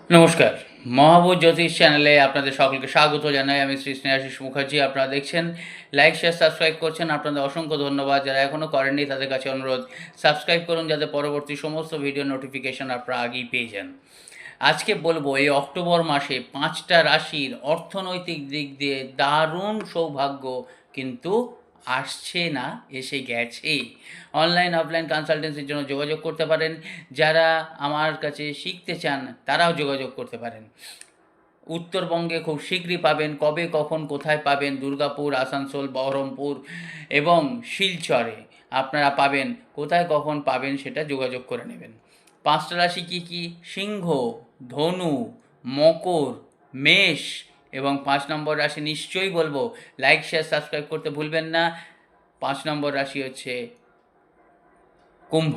নমস্কার, মহাবোধ জ্যোতিষ চ্যানেলে আপনাদের সকলকে স্বাগত জানাই। আমি শ্রী স্নেহাশিস মুখার্জি। আপনারা দেখছেন, লাইক, শেয়ার, সাবস্ক্রাইব করছেন। আপনাদের অসংখ্য ধন্যবাদ। যারা এখনও করেননি তাদের কাছে অনুরোধ, সাবস্ক্রাইব করুন যাতে পরবর্তী সমস্ত ভিডিও নোটিফিকেশন আপনারা আগেই পেয়ে যান। আজকে বলবো এই অক্টোবর মাসে 5টা রাশির অর্থনৈতিক দিক দিয়ে দারুণ সৌভাগ্য কিন্তু আসছে না, এসে গেছে। অনলাইন অফলাইন কনসালটেন্সির জন্য যোগাযোগ করতে পারেন। যারা আমার কাছে শিখতে চান তারাও যোগাযোগ করতে পারেন। উত্তরবঙ্গে খুব শীঘ্রই পাবেন। কবে, কখন, কোথায় পাবেন? দুর্গাপুর, আসানসোল, বহরমপুর এবং শিলচরে আপনারা পাবেন। কোথায় কখন পাবেন সেটা যোগাযোগ করে নেবেন। 5টা রাশি কী কী? সিংহ, ধনু, মকর, মেষ এবং 5 নম্বর রাশি নিশ্চয়ই বলবো, লাইক, শেয়ার, সাবস্ক্রাইব করতে ভুলবেন না। 5 নম্বর রাশি হচ্ছে কুম্ভ।